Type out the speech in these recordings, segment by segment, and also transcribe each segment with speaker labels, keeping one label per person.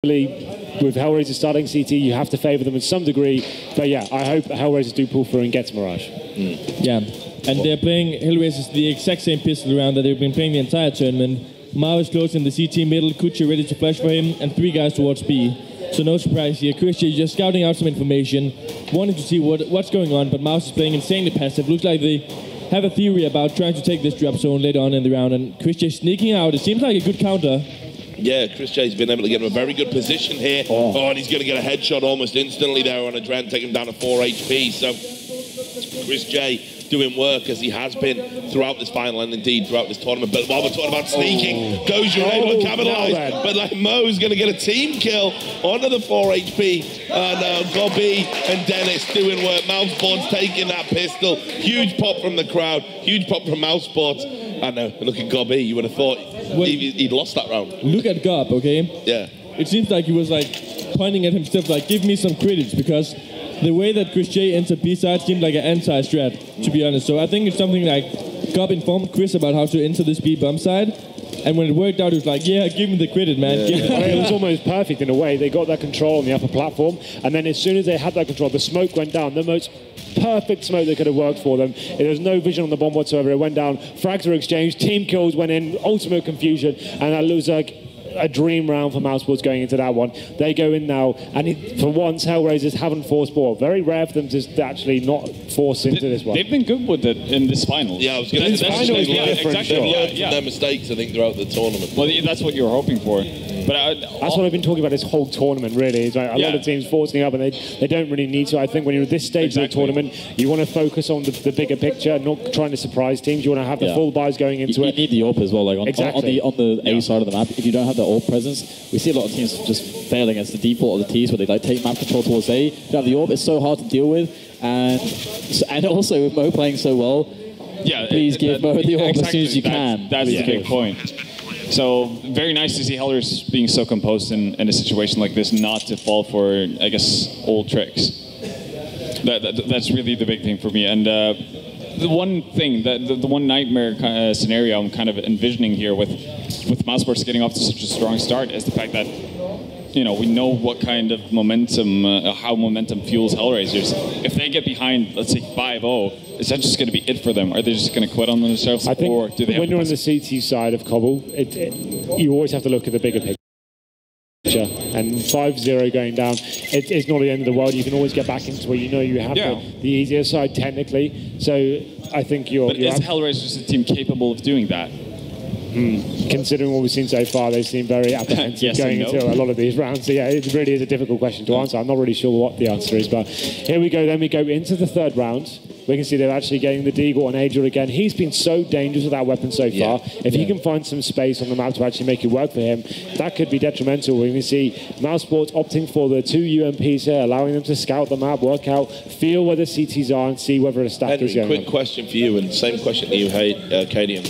Speaker 1: With HellRaisers starting CT, you have to favour them in some degree. But yeah, I hope HellRaisers do pull through and get to Mirage.
Speaker 2: Yeah, and they're playing HellRaisers the exact same pistol round that they've been playing the entire tournament. Mao is close in the CT middle, Kuchi ready to flash for him, and 3 guys towards B. So no surprise here. Christian just scouting out some information, wanting to see what's going on, but Mouz is playing insanely passive. Looks like they have a theory about trying to take this drop zone later on in the round, and Christian sneaking out. It seems like a good counter.
Speaker 3: Yeah, Chris J's been able to get him a very good position here. Oh, and he's going to get a headshot almost instantly there on a Dren, take him down to 4 HP. So Chris J doing work as he has been throughout this final and indeed throughout this tournament. But while we're talking about sneaking, Gozer able to capitalize. But like Mo's going to get a team kill onto the 4 HP. And Gobby and Dennis doing work. mousesports taking that pistol. Huge pop from the crowd. Huge pop from mousesports. I know, look at Gobby. You would have thought he'd lost that round.
Speaker 2: Look at Gob, okay?
Speaker 3: Yeah.
Speaker 2: It seems like he was like pointing at himself like, give me some credits, because the way that Chris J entered B-side seemed like an anti-strat, to be honest. So I think it's something like Gob informed Chris about how to enter this B-bump side. And when it worked out, he was like, yeah, give me the credit, man.
Speaker 1: Yeah. It was almost perfect in a way. They got that control on the upper platform. And then as soon as they had that control, the smoke went down. The most perfect smoke that could have worked for them. There was no vision on the bomb whatsoever. It went down. Frags were exchanged. Team kills went in. Ultimate confusion. And that was like a dream round for mousesports going into that one. They go in now, and for once, HellRaisers haven't forced ball. Very rare for them to actually not force into this one.
Speaker 4: They've been good with it in this finals.
Speaker 3: Yeah, I was going to say
Speaker 4: exactly.
Speaker 3: Their mistakes, I think, throughout the tournament.
Speaker 4: Well, that's what you were hoping for. But
Speaker 1: that's what I've been talking about this whole tournament, really. It's like a lot of teams forcing up, and they don't really need to. I think when you're at this stage of the tournament, you want to focus on the bigger picture, not trying to surprise teams. You want to have the full buys going into it.
Speaker 5: You need the AWP as well. Like on the A side of the map, if you don't have the AWP presence, we see a lot of teams just fail against the default of the T's, where they like take map control towards A. You don't have the AWP, it's so hard to deal with. And also with Mo playing so well, please give Mo the AWP as soon as you can.
Speaker 4: That's the big point. So very nice to see HellRaisers being so composed in a situation like this, not to fall for, I guess, old tricks. That's really the big thing for me. And the one thing, the one nightmare scenario I'm kind of envisioning here with mousesports getting off to such a strong start is the fact that, you know, we know what kind of momentum, how momentum fuels HellRaisers. If they get behind, let's say 5-0, is that just going to be it for them? Are they just going to quit on themselves?
Speaker 1: I think
Speaker 4: or do they
Speaker 1: when you're on the CT side of Cobble, you always have to look at the bigger picture. And 5-0 going down, it's not the end of the world. You can always get back into where you know you have the easier side technically. So I think you're...
Speaker 4: But is HellRaisers a team capable of doing that?
Speaker 1: Considering what we've seen so far, they seem very apprehensive going into a lot of these rounds. So yeah, it really is a difficult question to answer. I'm not really sure what the answer is, but here we go. Then we go into the third round. We can see they're actually getting the Deagle on Angel again. He's been so dangerous with that weapon so far. If he can find some space on the map to actually make it work for him, that could be detrimental. We can see mousesports opting for the 2 UMPs here, allowing them to scout the map, work out, feel where the CTs are, and see whether a stack is going
Speaker 3: quick question for you, and same question to you, Cadian.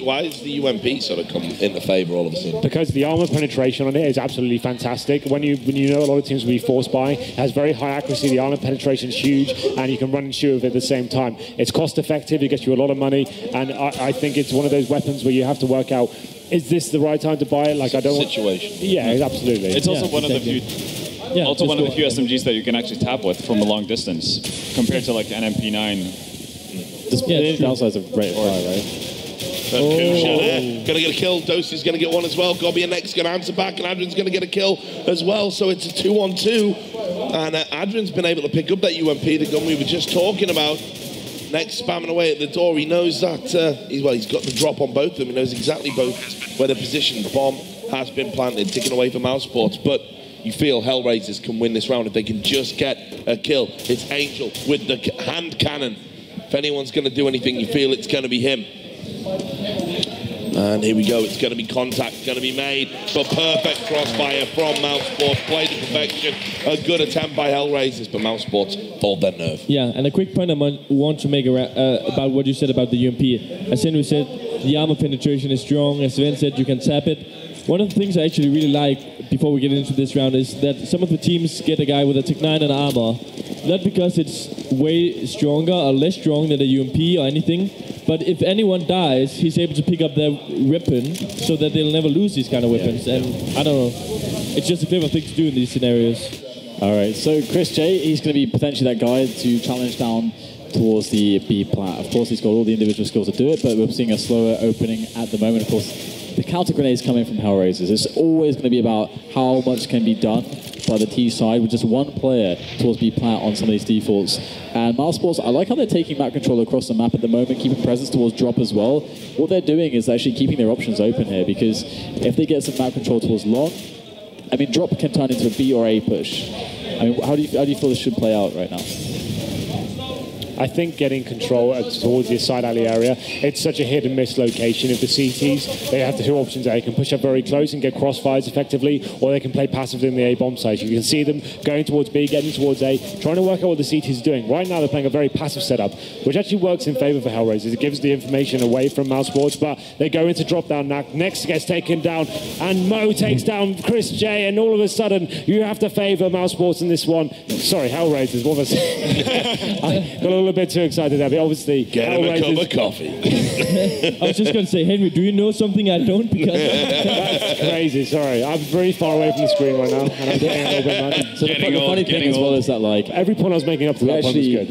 Speaker 3: Why is the UMP sort of come into favour all of a sudden?
Speaker 1: Because the armor penetration on it is absolutely fantastic. When you know a lot of teams will be forced by, it has very high accuracy, the armor penetration is huge, and you can run and shoot with it at the same time. It's cost effective, it gets you a lot of money, and I think it's one of those weapons where you have to work out, is this the right time to buy it? Like, I don't
Speaker 3: situation.
Speaker 1: Absolutely.
Speaker 4: It's also one of the few SMGs that you can actually tap with from a long distance compared to like an MP9.
Speaker 5: The downsides of rate of fire, right?
Speaker 3: Gonna get a kill. Dosey's gonna get one as well. Gobby and Next gonna answer back, and Adrian's gonna get a kill as well. So it's a 2-on-2, and Adrian's been able to pick up that UMP, the gun we were just talking about. Next spamming away at the door. He knows that he's got the drop on both of them. He knows exactly both where they're positioned. The bomb has been planted, taken away from mousesports, but you feel HellRaisers can win this round if they can just get a kill. It's Angel with the hand cannon. If anyone's going to do anything, you feel it's going to be him. And here we go, it's going to be contact, going to be made, but perfect crossfire from mousesports, played to perfection, a good attempt by HellRaisers, but mousesports fold their nerve.
Speaker 2: Yeah, and a quick point I want to make about what you said about the UMP. As Henry said, the armor penetration is strong, as Sven said, you can tap it. One of the things I actually really like, before we get into this round, is that some of the teams get a guy with a Tech 9 and armor, not because it's way stronger or less strong than a UMP or anything, but if anyone dies, he's able to pick up their weapon so that they'll never lose these kind of weapons. And I don't know. it's just a clever thing to do in these scenarios.
Speaker 5: All right, so Chris J, he's going to be potentially that guy to challenge down towards the B plat. Of course, he's got all the individual skills to do it, but we're seeing a slower opening at the moment. Of course, the counter grenades coming from HellRaisers. It's always going to be about how much can be done by the T side with just one player towards B plat on some of these defaults. And mousesports, I like how they're taking map control across the map at the moment, keeping presence towards drop as well. What they're doing is actually keeping their options open here, because if they get some map control towards long, I mean, drop can turn into a B or A push. I mean, how do you feel this should play out right now?
Speaker 1: I think getting control towards the side alley area, it's such a hit and miss location. If the CTs, they have the two options. They can push up very close and get crossfires effectively, or they can play passively in the A bomb site. You can see them going towards B, getting towards A, trying to work out what the CTs are doing. Right now, they're playing a very passive setup, which actually works in favor for HellRaisers. It gives the information away from mousesports, but they go into drop down. Next gets taken down, and Mo takes down Chris J, and all of a sudden, you have to favor mousesports in this one. Sorry, HellRaisers, what was it? I got a little bit too excited there, but obviously
Speaker 3: get him a cup of coffee.
Speaker 2: I was just going to say, Henry, do you know something I don't? Because
Speaker 5: that's crazy. Sorry, I'm very far away from the screen right now, and I'm getting a little bit mad. So the funny thing as well is that, like,
Speaker 1: every point I was making up to that point was good.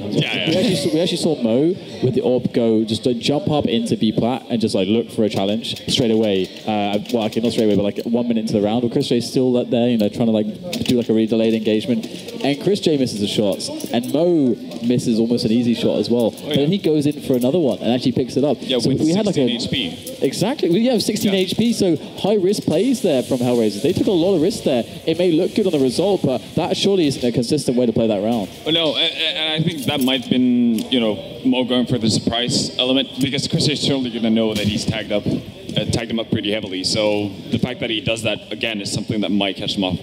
Speaker 5: We actually saw Mo with the AWP go just to jump up into B plat and just like look for a challenge straight away. Well, okay, not straight away, but like 1 minute into the round. But Chris J's still there, you know, trying to like do like a really delayed engagement, and Chris J misses the shots, and Mo misses almost an easy shot as well. But then he goes in for another one and actually picks it up.
Speaker 4: Yeah,
Speaker 5: so
Speaker 4: with
Speaker 5: we had like
Speaker 4: 16 HP.
Speaker 5: Exactly. We have 16 HP, so high risk plays there from HellRaisers. They took a lot of risk there. It may look good on the result, but that surely isn't a consistent way to play that round.
Speaker 4: No, and I think that might have been, you know, Mo going for the surprise element, because Chris is certainly going to know that he's tagged him up pretty heavily. So the fact that he does that again is something that might catch him off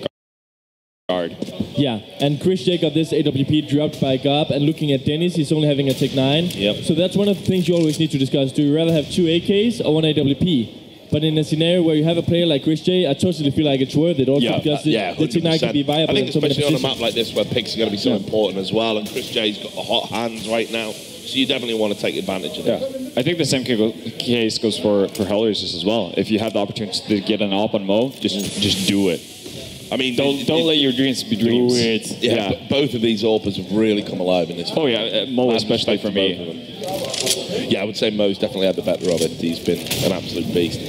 Speaker 4: guard.
Speaker 2: Yeah, and Chris J got this AWP dropped by Gob, and looking at Dennis, he's only having a Tech 9.
Speaker 4: Yep.
Speaker 2: So that's one of the things you always need to discuss. Do you rather have 2 AKs or 1 AWP? But in a scenario where you have a player like Chris J, I totally feel like it's worth it also, because the Tech 9 can be viable.
Speaker 3: I think especially on a
Speaker 2: positions.
Speaker 3: map like this where picks are going to be so important as well, and Chris J's got the hot hands right now, so you definitely want to take advantage of that.
Speaker 4: I think the same case goes for HellRaisers as well. If you have the opportunity to get an op on Mo, just do it. I mean, don't let your dreams be dreams.
Speaker 3: Do it. Yeah. Both of these AWPers have really come alive in this.
Speaker 4: Oh yeah, Mo especially for me.
Speaker 3: Yeah, I would say Mo's definitely had the better of it. He's been an absolute beast.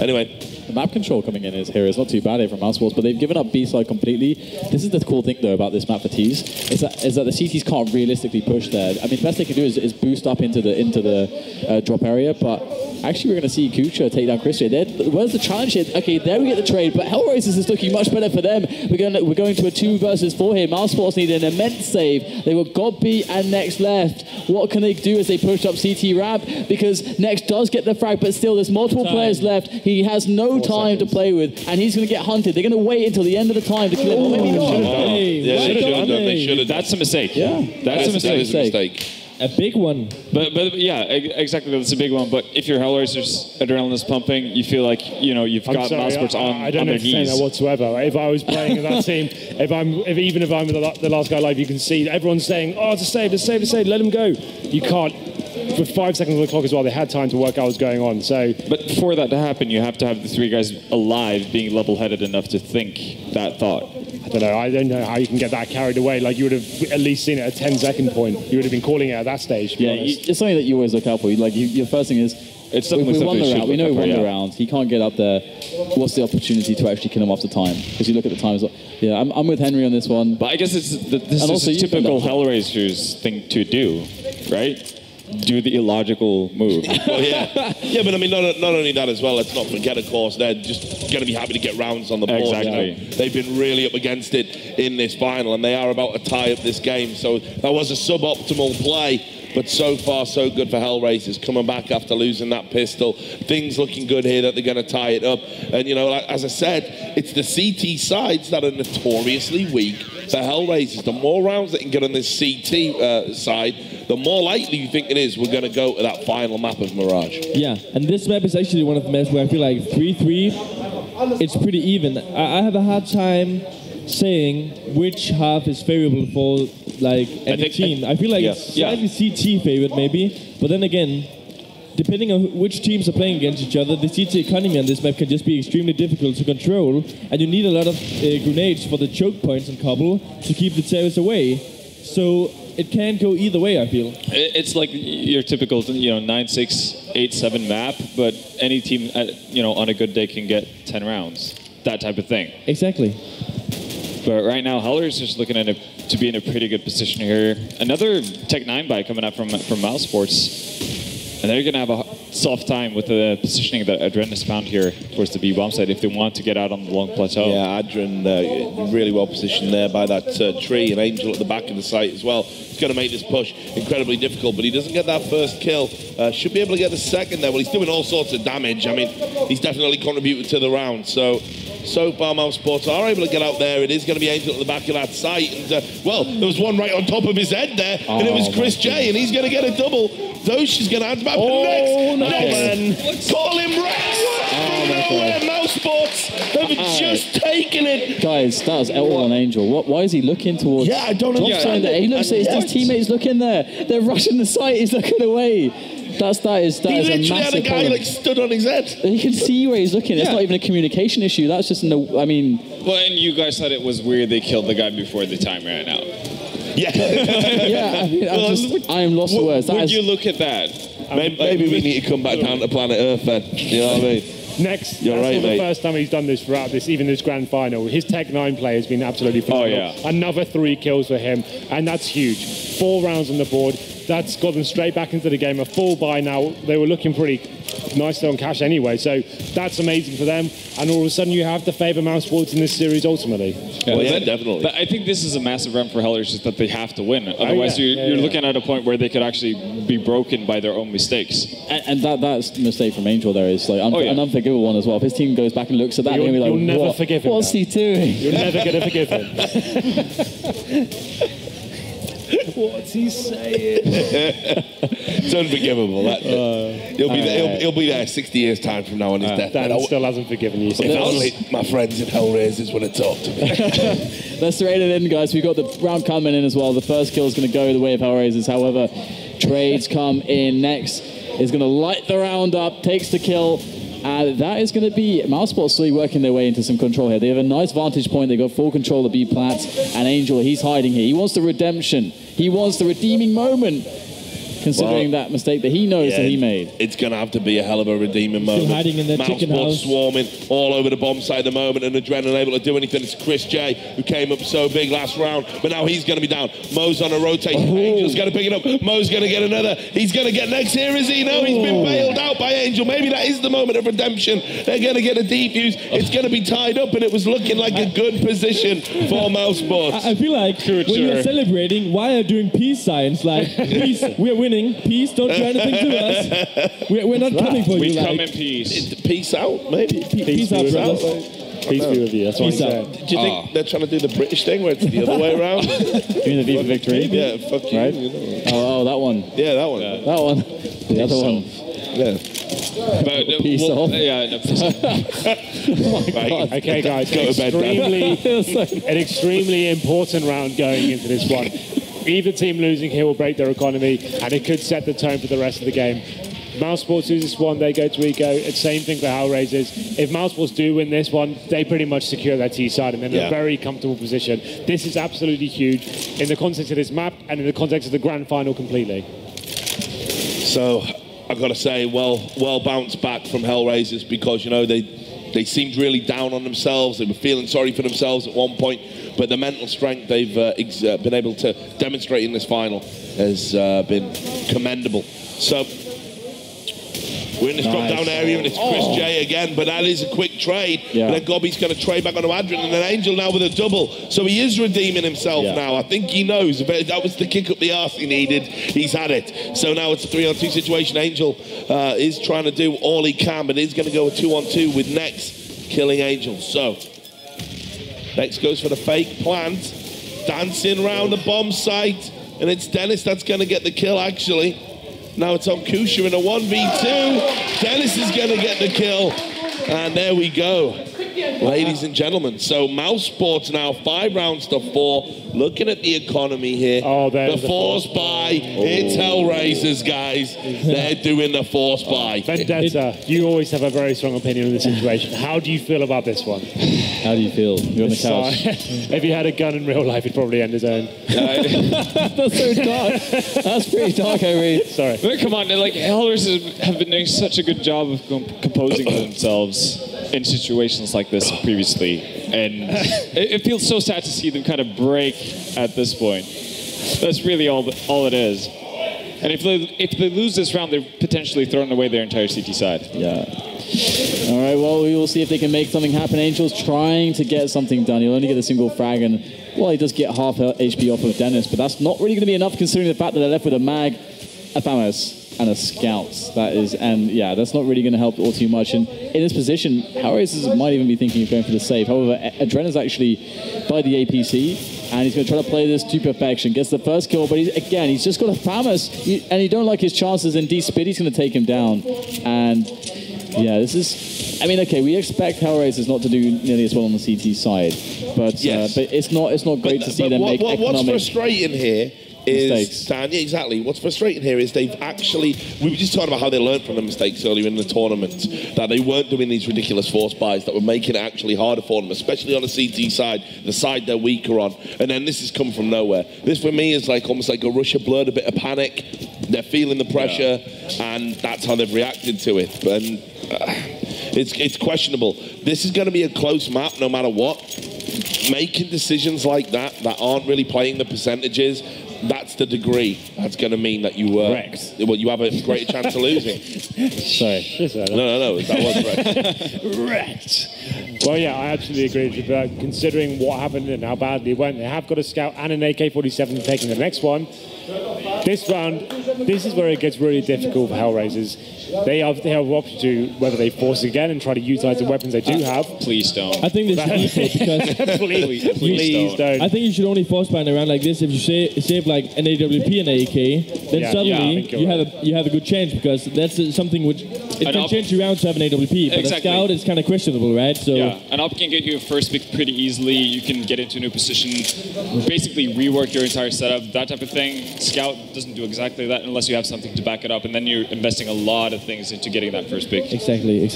Speaker 3: Anyway.
Speaker 5: The map control coming in here is not too bad here from mousesports, but they've given up B side completely. This is the cool thing though about this map for T's, is that the CTs can't realistically push there. I mean, the best they can do is boost up into the drop area, but actually we're going to see Kucha take down Chris J. Where's the challenge here? Okay, there we get the trade, but HellRaisers is looking much better for them. We're going to a 2 versus 4 here. mousesports need an immense save. They were God B and Next left. What can they do as they push up CT ramp? Because Next does get the frag, but still there's multiple players left. He has no time to play with, and he's going to get hunted. They're going to wait until the end of the time to kill him. Or maybe not.
Speaker 3: They should have done.
Speaker 4: That's a mistake.
Speaker 5: Yeah,
Speaker 3: that's a mistake.
Speaker 2: A big one.
Speaker 4: But yeah, exactly. That's a big one. But if your HellRaisers adrenaline is pumping, you feel like you've got mousesports on
Speaker 1: I don't
Speaker 4: their knees.
Speaker 1: that whatsoever. If I was playing in that team, even if I'm the last guy live, you can see everyone's saying, "Oh, it's a save, let him go." You can't. With 5 seconds on the clock as well, they had time to work out what's going on. So,
Speaker 4: but for that to happen, you have to have the 3 guys alive, being level-headed enough to think that thought.
Speaker 1: I don't know how you can get that carried away. Like, you would have at least seen it at 10-second point. You would have been calling it at that stage.
Speaker 5: Yeah, it's something that you always look out for. Your first thing is, we won the round. We know we won the round. He can't get up there. What's the opportunity to actually kill him after time? Because you look at the time as well. Yeah, I'm with Henry on this one.
Speaker 4: But I guess this is a typical HellRaisers thing to do, right? Do the illogical move.
Speaker 3: Well, yeah, but I mean, not only that as well. Let's not forget, of course, they're just going to be happy to get rounds on the board.
Speaker 4: Exactly.
Speaker 3: They've been really up against it in this final, and they are about to tie up this game. So that was a suboptimal play, but so far so good for HellRaisers, coming back after losing that pistol. Things looking good here that they're going to tie it up. And as I said, it's the CT sides that are notoriously weak for HellRaisers. The more rounds they can get on this CT side, the more likely you think it is we're going to go to that final map of Mirage.
Speaker 2: Yeah, and this map is actually one of the maps where I feel like 3-3, it's pretty even. I have a hard time saying which half is favorable for any team. I feel like it's slightly CT favored maybe, but then again, depending on which teams are playing against each other, the CT economy on this map can just be extremely difficult to control, and you need a lot of grenades for the choke points on cobble to keep the terrorists away. So it can go either way, I feel.
Speaker 4: It's like your typical, 9-6, 8-7 map, but any team, on a good day can get 10 rounds. That type of thing.
Speaker 2: Exactly.
Speaker 4: But right now, HellRaisers looking to be in a pretty good position here. Another Tech 9 buy coming up from mousesports. And they're going to have a soft time with the positioning that Adren has found here towards the B bomb site if they want to get out on the long plateau.
Speaker 3: Yeah, Adren really well positioned there by that tree, and Angel at the back of the site as well. It's going to make this push incredibly difficult, but he doesn't get that first kill. Should be able to get the second there. Well, he's doing all sorts of damage. I mean, he's definitely contributed to the round. So far, mousesports are able to get out there. It is going to be Angel at the back of that site. And, there was one right on top of his head there, and it was Chris J, and he's going to get a double. Dosh is going to hand back. Next. Call him Rex. Nowhere, mousesports have just taken it.
Speaker 5: Guys, that was L1 on Angel. Why is he looking towards...
Speaker 3: Yeah, I don't understand.
Speaker 5: He looks at his teammates looking there. They're rushing the site. He's looking away. That is a massive
Speaker 3: literally had a guy
Speaker 5: problem.
Speaker 3: stood on his head.
Speaker 5: You can see where he's looking. It's not even a communication issue. That's just
Speaker 4: Well, and you guys thought it was weird they killed the guy before the time ran out.
Speaker 3: Yeah.
Speaker 5: I am lost for words.
Speaker 4: Would you look at that?
Speaker 3: Maybe we need to come back down to planet Earth then. You know what I mean?
Speaker 1: Next,
Speaker 3: You're right,
Speaker 1: the
Speaker 3: mate.
Speaker 1: first time he's done this throughout even this grand final. His Tech 9 play has been absolutely phenomenal.
Speaker 4: Oh, yeah.
Speaker 1: Another 3 kills for him, and that's huge. 4 rounds on the board. That's got them straight back into the game. A full buy now. They were looking pretty nice on cash anyway, so that's amazing for them. And all of a sudden, you have to favour mousesports in this series ultimately.
Speaker 3: Yeah, definitely.
Speaker 4: But I think this is a massive run for HellRaisers that they have to win. Otherwise, you're looking at a point where they could actually be broken by their own mistakes.
Speaker 5: And that's the mistake from Angel there is like an unforgivable one as well. If his team goes back and looks at that, he'll be like,
Speaker 1: you'll never forgive him.
Speaker 5: What's he doing?
Speaker 1: You're never going to forgive him. What's he saying?
Speaker 3: It's unforgivable. He'll be there 60 years' time from now on his death.
Speaker 1: Dan still hasn't forgiven you.
Speaker 3: If only my friends in HellRaisers would have talked to me.
Speaker 5: Let's trade it in, guys. We've got the round coming in as well. The first kill is going to go the way of HellRaisers. However, trades come in next. Is going to light the round up, takes the kill. And that is going to be mousesports slowly working their way into some control here. They have a nice vantage point. They got full control of B plats. And Angel, he's hiding here. He wants the redemption. He wants the redeeming moment, considering that mistake that he knows that he made.
Speaker 3: It's going to have to be a hell of a redeeming moment.
Speaker 2: Still hiding in their chicken house.
Speaker 3: Swarming all over the bomb site at the moment, and Adrenaline able to do anything. It's Chris J, who came up so big last round, but now he's going to be down. Mo's on a rotation. Angel's going to pick it up. Mo's going to get another. He's going to get next here, is he? No, he's been bailed out by Angel. Maybe that is the moment of redemption. They're going to get a defuse. It's going to be tied up, and it was looking like a good position for mousesports.
Speaker 2: I feel like when you're celebrating, why are you doing peace signs? Like, peace, we're winning. Peace, don't do anything to us. We're not coming for you.
Speaker 4: We come in peace.
Speaker 3: Peace out, maybe.
Speaker 2: Peace out, brothers.
Speaker 1: Peace be with you. That's what
Speaker 2: Peace
Speaker 1: I'm
Speaker 2: out.
Speaker 1: saying.
Speaker 3: Do you think they're trying to do the British thing where it's the other way around?
Speaker 5: You mean the V for victory?
Speaker 3: Yeah, fuck you.
Speaker 5: Right?
Speaker 3: You know.
Speaker 5: Oh, that one.
Speaker 3: Yeah, that one.
Speaker 5: That one. The other one.
Speaker 3: Yeah.
Speaker 4: But,
Speaker 5: Peace off.
Speaker 4: Oh
Speaker 5: my God.
Speaker 1: Okay, guys,
Speaker 3: Go to bed,
Speaker 1: an extremely important round going into this one. Either team losing here will break their economy, and it could set the tone for the rest of the game. mousesports lose this one, they go to Eco. It's same thing for HellRaisers. If mousesports do win this one, they pretty much secure their T side and they're in a very comfortable position. This is absolutely huge in the context of this map and in the context of the grand final completely.
Speaker 3: So I've got to say, well bounced back from HellRaisers, because they seemed really down on themselves. They were feeling sorry for themselves at one point, but the mental strength they've been able to demonstrate in this final has been commendable. So we're in this drop-down area, and it's Chris J again, but that is a quick trade. Yeah. And then Gobby's going to trade back onto Adrian, and then Angel now with a double. So he is redeeming himself now. I think he knows. That was the kick up the arse he needed. He's had it. So now it's a 3-on-2 situation. Angel is trying to do all he can, but he's going to go a 2-on-2 with Nex killing Angel. So Nex goes for the fake plant, dancing around the bomb site, and it's Dennis that's going to get the kill, actually. Now it's on Kusha in a 1v2. Dennis is going to get the kill. And there we go. ladies and gentlemen. So mousesports now 5 rounds to 4. Looking at the economy here.
Speaker 1: Oh,
Speaker 3: the force buy. It's HellRaisers, guys. They're doing the force buy.
Speaker 1: Vendetta, you always have a very strong opinion on this situation. How do you feel about this one?
Speaker 5: How do you feel? You're on the couch.
Speaker 1: If he had a gun in real life, he'd probably end his own.
Speaker 5: That's so dark. That's pretty dark, I read.
Speaker 1: Sorry.
Speaker 4: But come on, like HellRaisers have been doing such a good job of composing themselves in situations like this previously, and it feels so sad to see them kind of break at this point. That's really all it is. And if they lose this round, they're potentially throwing away their entire CT side.
Speaker 5: Yeah. All right, well, we will see if they can make something happen. Angel's trying to get something done. He'll only get a single frag, and, well, he does get half HP off of Dennis, but that's not really going to be enough considering the fact that they're left with a mag, a FAMAS, and a scout. That is, and yeah, that's not really going to help all too much. And in this position, HellRaisers might even be thinking of going for the save. However, Adren is actually by the APC, and he's going to try to play this to perfection. Gets the first kill, but he's just got a FAMAS, and you don't like his chances, and D-Spiddy's going to take him down. And yeah, this is, I mean, okay, we expect HellRaisers not to do nearly as well on the CT side, but
Speaker 3: yes.
Speaker 5: But it's not great to see them make economic
Speaker 3: what's frustrating here is,
Speaker 5: mistakes.
Speaker 3: Dan, yeah, exactly. What's frustrating here is they've actually, we were just talking about how they learned from the mistakes earlier in the tournament, that they weren't doing these ridiculous force buys that were making it actually harder for them, especially on the CT side, the side they're weaker on. And then this has come from nowhere. This for me is like almost like a rush of blood, a bit of panic. They're feeling the pressure, and that's how they've reacted to it. And it's questionable. This is going to be a close map no matter what. Making decisions like that aren't really playing the percentages, that's the degree. That's going to mean that you you have a greater chance of losing.
Speaker 1: Sorry.
Speaker 3: No, that was
Speaker 1: wrecked. Well, yeah, I absolutely agree with you. But considering what happened and how badly it went, they have got a scout and an AK-47 taking the next one. This round, this is where it gets really difficult for HellRaisers. They have option to whether they force again and try to utilize the weapons they do have.
Speaker 4: Please don't.
Speaker 2: I think they should because
Speaker 1: please don't.
Speaker 2: I think you should only force bind around like this if you save like an AWP and an AK. Then suddenly you have a good chance, because that's something which it can change your round to have an AWP, but a scout is kind of questionable, right? So
Speaker 4: an up can get you a first pick pretty easily. You can get into a new position, basically rework your entire setup, that type of thing. Scout doesn't do exactly that unless you have something to back it up, and then you're investing a lot of things into getting that first pick.
Speaker 2: Exactly.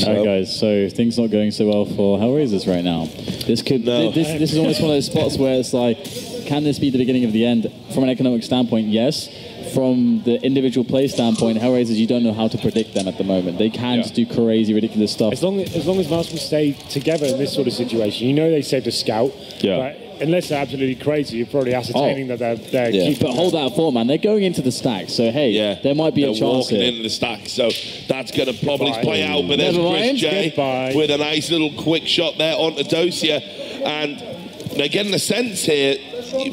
Speaker 5: Alright guys, so things not going so well for HellRaisers right now. This is almost one of those spots where it's like, can this be the beginning of the end? From an economic standpoint, yes. From the individual play standpoint, HellRaisers, you don't know how to predict them at the moment. They can just do crazy, ridiculous stuff.
Speaker 1: As long as Mouse will stay together in this sort of situation, you know they saved a scout. But unless they're absolutely crazy, you're probably ascertaining that they're keeping.
Speaker 5: But hold that thought, man. They're going into the stack, so hey, there might be a chance. They're
Speaker 3: walking into the stack, so that's going to probably play out. But there's Chris J with a nice little quick shot there onto Dosia, and they're getting a sense here.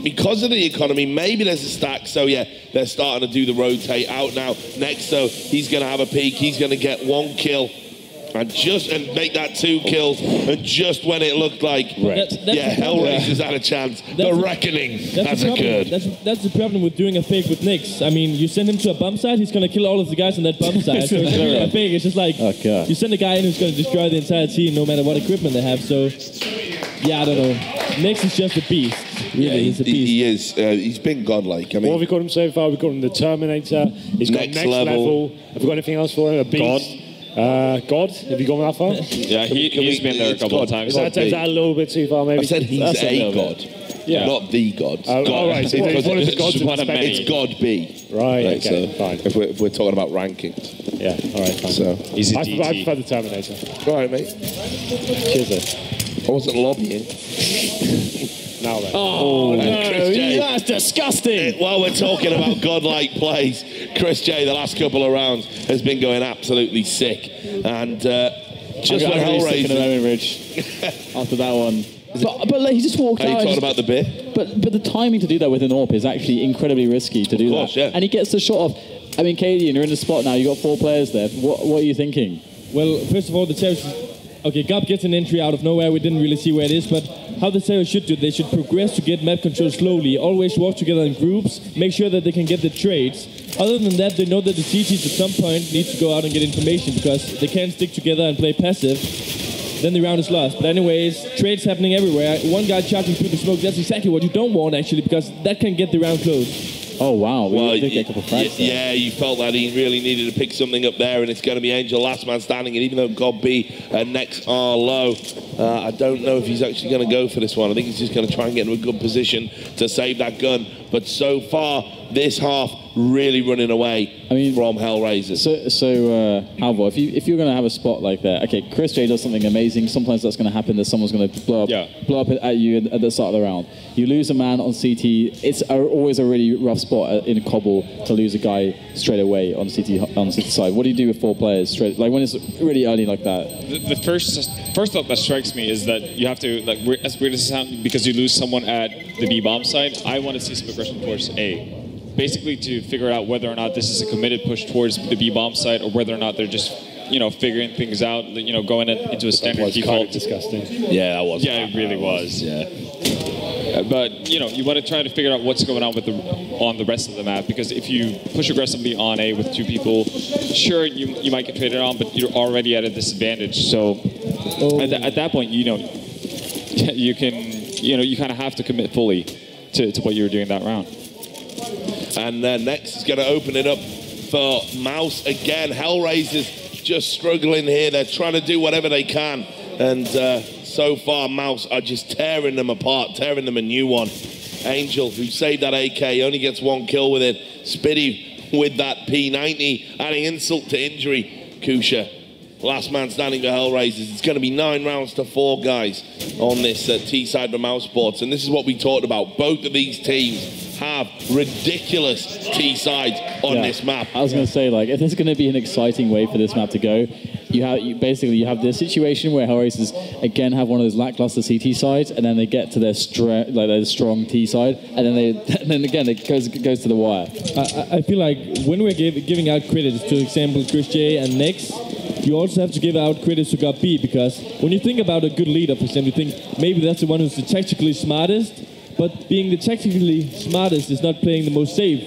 Speaker 3: Because of the economy, maybe there's a stack, so yeah, they're starting to do the rotate out now. Next, though, he's going to have a peek. He's going to get 1 kill and make that 2 kills. And just when it looked like, HellRaisers had a chance, the reckoning has occurred.
Speaker 2: That's the problem with doing a fake with Nyx. I mean, you send him to a bump site, he's going to kill all of the guys on that bump site. So it's really a fake. It's just like, you send a guy in who's going to destroy the entire team no matter what equipment they have. So, yeah, I don't know. Nyx is just a beast. Really, he's a beast.
Speaker 3: He is. He's been godlike. I mean,
Speaker 1: what have we got him so far? We've got him the Terminator. He's got next level. Have we got anything else for him? A beast. God? Have you gone that far?
Speaker 4: Yeah, he's been there a couple of times.
Speaker 1: Is that a little bit too far, maybe?
Speaker 3: I said he's a god.
Speaker 1: Yeah.
Speaker 3: Not the god.
Speaker 1: All right. So he's one of the gods.
Speaker 3: It's God B.
Speaker 1: Right. Okay.
Speaker 3: So fine. If we're talking about rankings.
Speaker 1: Yeah. All right. Fine.
Speaker 3: So
Speaker 4: he's a DT.
Speaker 1: I prefer the Terminator.
Speaker 3: All right, mate.
Speaker 1: Cheers.
Speaker 3: I wasn't lobbying.
Speaker 1: Now then.
Speaker 5: Oh no, that's disgusting.
Speaker 3: While we're talking about godlike plays, Chris J, the last couple of rounds, has been going absolutely sick. And just when
Speaker 5: HellRaisers after that one. But like, he just walked out.
Speaker 3: Are you talking about the bit?
Speaker 5: But the timing to do that with an AWP is actually incredibly risky to do that. Yeah. And he gets the shot off. I mean, Katie, you're in the spot now. You've got 4 players there. What are you thinking?
Speaker 2: Well, first of all, the Terrors... Okay, Gab gets an entry out of nowhere. We didn't really see where it is, but how the Terrors should do, they should progress to get map control slowly. Always walk together in groups. Make sure that they can get the trades. Other than that, they know that the CTs at some point need to go out and get information because they can't stick together and play passive. Then the round is lost. But anyways, trades happening everywhere. One guy charging through the smoke, that's exactly what you don't want actually, because that can get the round closed.
Speaker 5: Oh wow,
Speaker 3: well,
Speaker 5: we did get a couple of frags there.
Speaker 3: Yeah, you felt that he really needed to pick something up there, and it's going to be Angel last man standing, and even though God-B and Nex are low, I don't know if he's actually going to go for this one. I think he's just going to try and get into a good position to save that gun. But so far, this half really running away from HellRaisers.
Speaker 5: So Halvor, if you're going to have a spot like that, okay, Chris J does something amazing. Sometimes that's going to happen, that someone's going to blow up at you at the start of the round. You lose a man on CT, it's always a really rough spot in a cobble to lose a guy straight away on CT side. What do you do with 4 players straight, like when it's really early like that?
Speaker 4: The first thought that strikes me is that you have to, like, as weird as it sounds, because you lose someone at the B bomb side, I want to see some aggression towards A. Basically to figure out whether or not this is a committed push towards the B bomb side or whether or not they're just, you know, figuring things out, you know, going into a standard default.
Speaker 1: Kind of disgusting.
Speaker 3: Yeah, that was.
Speaker 4: Yeah, it really was. Yeah. But you know, you want to try to figure out what's going on with on the rest of the map, because if you push aggressively on A with 2 people, sure you might get traded on, but you're already at a disadvantage. So at that point, you know, you kind of have to commit fully to what you were doing that round.
Speaker 3: And Nex is going to open it up for mouz again. HellRaisers just struggling here. They're trying to do whatever they can. And so far, mouz are just tearing them apart, tearing them a new one. Angel, who saved that AK, only gets 1 kill with it. Spitty with that P90, adding insult to injury. Kusha, last man standing for HellRaisers. It's going to be 9 rounds to 4, guys, on this T side of mousesports. And this is what we talked about. Both of these teams have ridiculous T sides on this map.
Speaker 5: I was going to say, like, if there's going to be an exciting way for this map to go, you have this situation where HellRaisers again have one of those lackluster CT sides, and then they get to their strong T side, and then again it goes to the wire.
Speaker 2: I feel like when we're giving out credits to example Chris J and Nex, you also have to give out credits to God-B, because when you think about a good leader, for example, you think maybe that's the one who's the tactically smartest. But being the tactically smartest is not playing the most safe.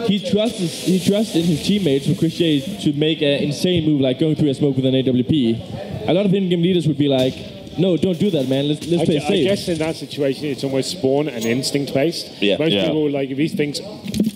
Speaker 2: He trusts in his teammates for Chris J to make an insane move like going through a smoke with an AWP. A lot of in-game leaders would be like, no, don't do that, man. Let's play safe.
Speaker 1: I guess in that situation, it's almost spawn and instinct-based.
Speaker 3: Yeah.
Speaker 1: Most people, like, if he thinks,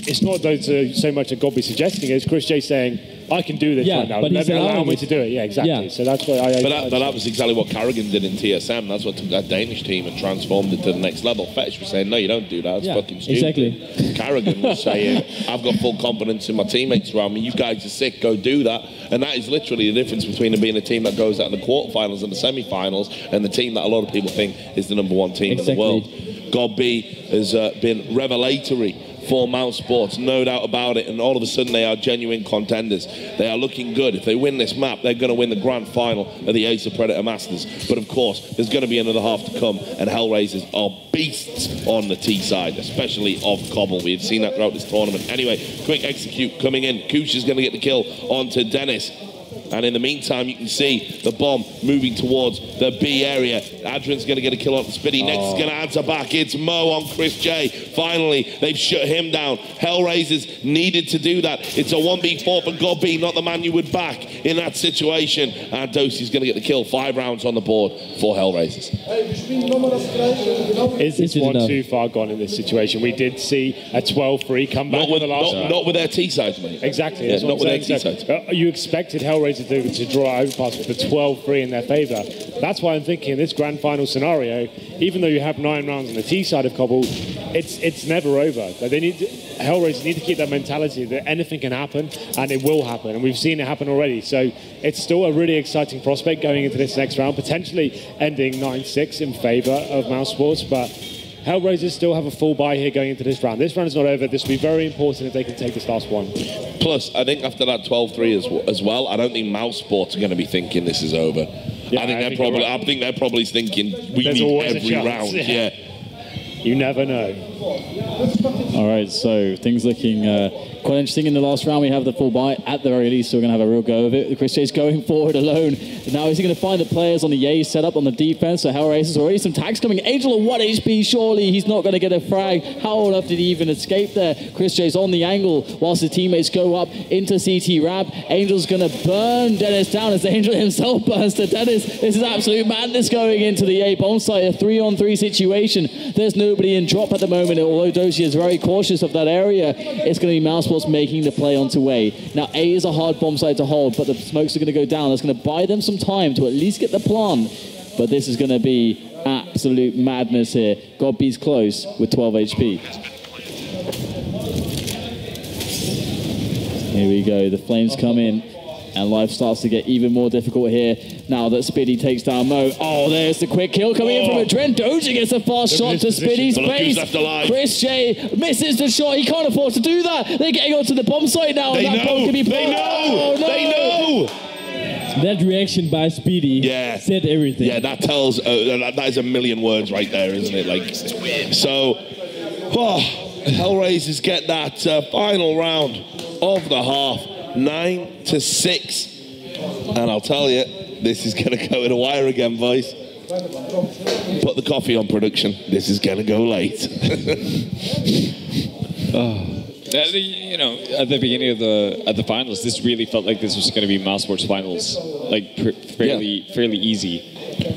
Speaker 1: it's not so much a God-B suggesting it, it's Chris J saying, I can do this right now.
Speaker 2: But he's
Speaker 1: allow me to do it. Yeah, exactly. Yeah. So that's what
Speaker 3: But that was exactly what Carrigan did in TSM. That's what took that Danish team and transformed it to the next level. Fetish was saying, no, you don't do that. It's fucking stupid.
Speaker 2: Exactly.
Speaker 3: Carrigan was saying, I've got full confidence in my teammates around me. You guys are sick. Go do that. And that is literally the difference between them being a team that goes out in the quarterfinals and the semi-finals and the team that a lot of people think is the #1 team in the world. God-B has been revelatory for mousesports, no doubt about it, and all of a sudden they are genuine contenders. They are looking good. If they win this map, they're going to win the grand final of the Acer Predator Masters. But of course, there's going to be another half to come, and HellRaisers are beasts on the T side, especially of Cobble. We had seen that throughout this tournament. Anyway, quick execute coming in. Kush is going to get the kill onto Dennis. And in the meantime, you can see the bomb moving towards the B area. Adrian's going to get a kill on Spitty. Next is going to answer back. It's Mo on Chris J. Finally, they've shut him down. HellRaisers needed to do that. It's a 1v4 for God-B, not the man you would back in that situation. And Dosey's going to get the kill. 5 rounds on the board for HellRaisers.
Speaker 1: It's one too far gone in this situation. We did see a 12-3 come back with the last round.
Speaker 3: Not with their T-sides, mate.
Speaker 1: Exactly.
Speaker 3: Yeah, not with their T-sides.
Speaker 1: You expected HellRaisers to draw overpass with the 12-3 in their favour. That's why I'm thinking in this grand final scenario, even though you have 9 rounds on the T side of Cobble, it's never over. HellRaisers need to keep that mentality that anything can happen, and it will happen, and we've seen it happen already. So it's still a really exciting prospect going into this next round, potentially ending 9-6 in favour of mousesports, but HellRaisers still have a full buy here going into this round. This round is not over. This will be very important if they can take this last one.
Speaker 3: Plus, I think after that 12-3 as well, I don't think mousesports are going to be thinking this is over. Yeah, I think they're probably thinking we need every round. Yeah.
Speaker 1: You never know.
Speaker 5: All right, so things looking Quite interesting. In the last round, we have the full buy. At the very least, so we're going to have a real go of it. Chris J's going forward alone. Now, is he going to find the players on the A setup on the defense? So HellRaisers, already some tags coming. Angel on 1 HP, surely he's not going to get a frag. How enough did he even escape there? Chris J's on the angle whilst his teammates go up into CT Rab. Angel's going to burn Dennis down as Angel himself burns to Dennis. This is absolute madness going into the A bomb site. A 3-on-3 situation. There's nobody in drop at the moment, although Doshi is very cautious of that area. It's going to be mousesports making the play onto A. Now, A is a hard bomb site to hold, but the smokes are going to go down. That's going to buy them some time to at least get the plant. But this is going to be absolute madness here. Godby's close with 12 HP. Here we go. The flames come in, and life starts to get even more difficult here. Now that Spiddy takes down Mo. Oh, there's the quick kill coming in from Adren. Doji gets a fast shot to Spiddy's face. Chris J misses the shot. He can't afford to do that. They're getting onto the bomb site now.
Speaker 3: They know. They know.
Speaker 2: That reaction by Speedy said everything.
Speaker 3: Yeah, that tells, that is a million words right there, isn't it? Like, so, HellRaisers get that final round of the half, 9-6. And I'll tell you, this is going to go in a wire again, boys. Put the coffee on, production. This is going to go late.
Speaker 4: You know, at the beginning of the finals, this really felt like this was going to be mousesports finals, like fairly easy.